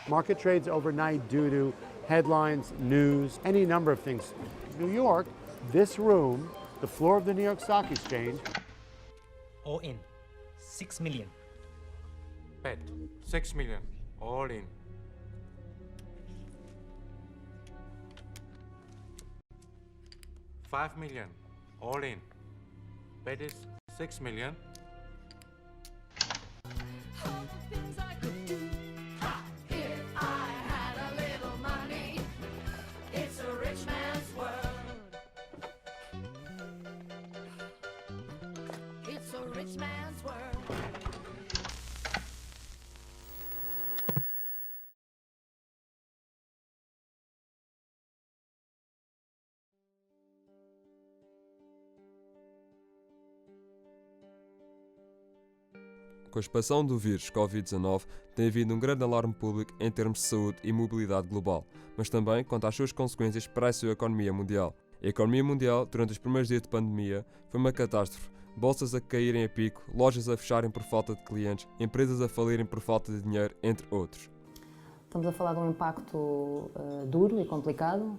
Market trades overnight due to headlines, news, any number of things. New York, this room, the floor of the New York Stock Exchange. All in, 6 million. Bet, 6 million, all in. $5 million, all in. Bet is 6 million. Com a expansão do vírus Covid-19, tem havido um grande alarme público em termos de saúde e mobilidade global, mas também quanto às suas consequências para a sua economia mundial. A economia mundial, durante os primeiros dias de pandemia, foi uma catástrofe. Bolsas a caírem a pico, lojas a fecharem por falta de clientes, empresas a falirem por falta de dinheiro, entre outros. Estamos a falar de um impacto duro e complicado.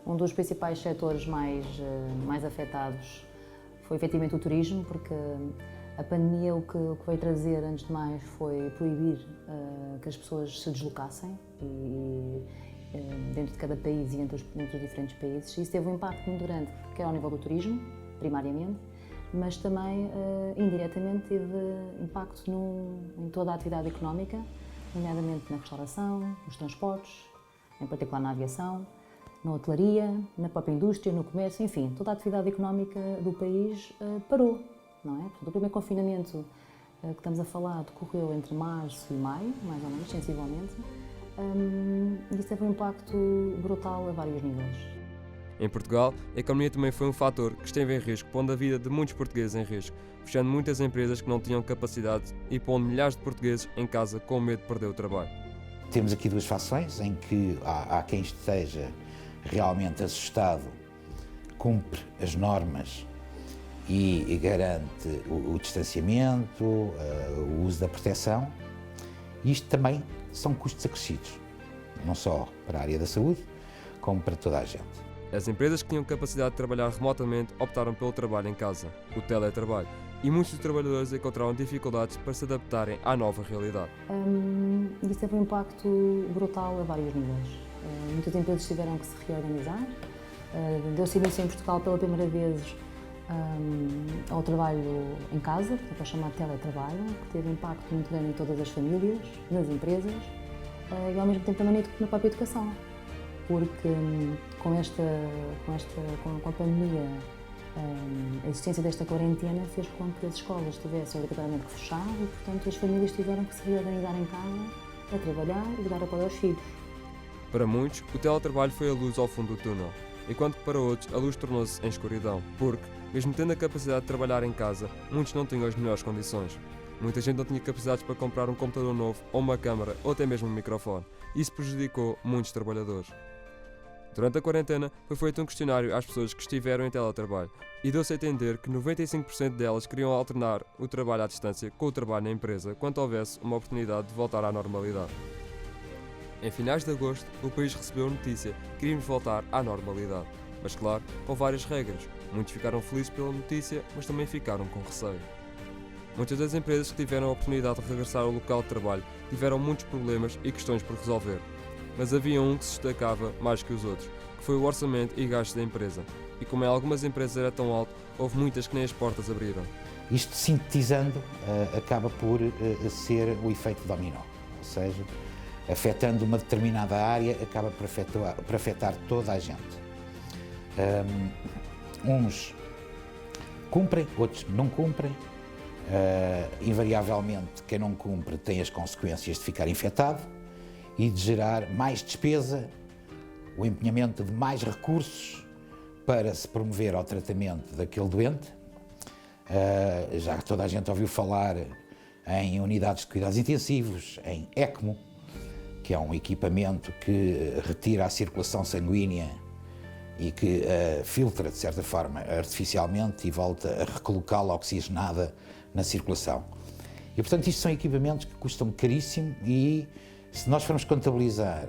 Um dos principais setores mais afetados foi efetivamente o turismo, porque a pandemia o que veio trazer, antes de mais, foi proibir que as pessoas se deslocassem dentro de cada país e entre os diferentes países. Isso teve um impacto muito grande, quer ao nível do turismo, primariamente, mas também, indiretamente, teve impacto em toda a atividade económica, nomeadamente na restauração, nos transportes, em particular na aviação, na hotelaria, na própria indústria, no comércio, enfim, toda a atividade económica do país parou. Não é? Portanto, o primeiro confinamento que estamos a falar decorreu entre março e maio, mais ou menos, sensivelmente, e isso teve um impacto brutal a vários níveis. Em Portugal, a economia também foi um fator que esteve em risco, pondo a vida de muitos portugueses em risco, fechando muitas empresas que não tinham capacidade e pondo milhares de portugueses em casa com medo de perder o trabalho. Temos aqui duas fações em que há quem esteja realmente assustado, cumpre as normas e garante o distanciamento, o uso da proteção. Isto também são custos acrescidos, não só para a área da saúde, como para toda a gente. As empresas que tinham capacidade de trabalhar remotamente optaram pelo trabalho em casa, o teletrabalho, e muitos dos trabalhadores encontraram dificuldades para se adaptarem à nova realidade. Isso teve um impacto brutal a vários níveis. Muitas empresas tiveram que se reorganizar. Deu-se início em Portugal pela primeira vez ao trabalho em casa, portanto, ao chamado teletrabalho, que teve impacto muito grande em todas as famílias, nas empresas e ao mesmo tempo também na própria educação, porque com a pandemia, a existência desta quarentena fez com que as escolas tivessem obrigatoriamente que fechar e, portanto, as famílias tiveram que se reorganizar em casa a trabalhar e dar apoio aos filhos. Para muitos, o teletrabalho foi a luz ao fundo do túnel, enquanto que para outros a luz tornou-se em escuridão, porque, mesmo tendo a capacidade de trabalhar em casa, muitos não tinham as melhores condições. Muita gente não tinha capacidades para comprar um computador novo, ou uma câmara, ou até mesmo um microfone. Isso prejudicou muitos trabalhadores. Durante a quarentena, foi feito um questionário às pessoas que estiveram em teletrabalho e deu-se a entender que 95% delas queriam alternar o trabalho à distância com o trabalho na empresa quando houvesse uma oportunidade de voltar à normalidade. Em finais de agosto, o país recebeu a notícia que queríamos voltar à normalidade, mas claro, com várias regras. Muitos ficaram felizes pela notícia, mas também ficaram com receio. Muitas das empresas que tiveram a oportunidade de regressar ao local de trabalho tiveram muitos problemas e questões por resolver. Mas havia um que se destacava mais que os outros, que foi o orçamento e gastos da empresa. E como em algumas empresas era tão alto, houve muitas que nem as portas abriram. Isto, sintetizando, acaba por ser o efeito dominó, ou seja, afetando uma determinada área, acaba por afetar toda a gente. Uns cumprem, outros não cumprem. Invariavelmente, quem não cumpre tem as consequências de ficar infectado e de gerar mais despesa, o empenhamento de mais recursos para se promover ao tratamento daquele doente. Já toda a gente ouviu falar em unidades de cuidados intensivos, em ECMO, que é um equipamento que retira a circulação sanguínea e que filtra, de certa forma, artificialmente e volta a recolocá-la oxigenada na circulação. E, portanto, isto são equipamentos que custam caríssimo e, se nós formos contabilizar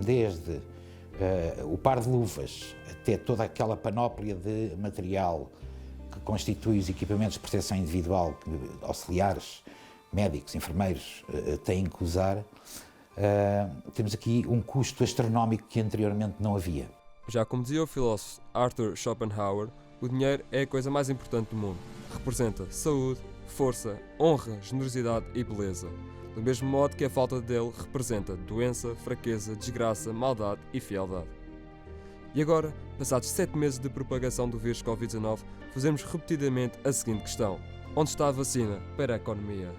desde o par de luvas até toda aquela panóplia de material que constitui os equipamentos de proteção individual que auxiliares, médicos, enfermeiros têm que usar, temos aqui um custo astronómico que anteriormente não havia. Já como dizia o filósofo Arthur Schopenhauer, o dinheiro é a coisa mais importante do mundo. Representa saúde, força, honra, generosidade e beleza. Do mesmo modo que a falta dele representa doença, fraqueza, desgraça, maldade e fealdade. E agora, passados 7 meses de propagação do vírus Covid-19, fazemos repetidamente a seguinte questão: onde está a vacina para a economia?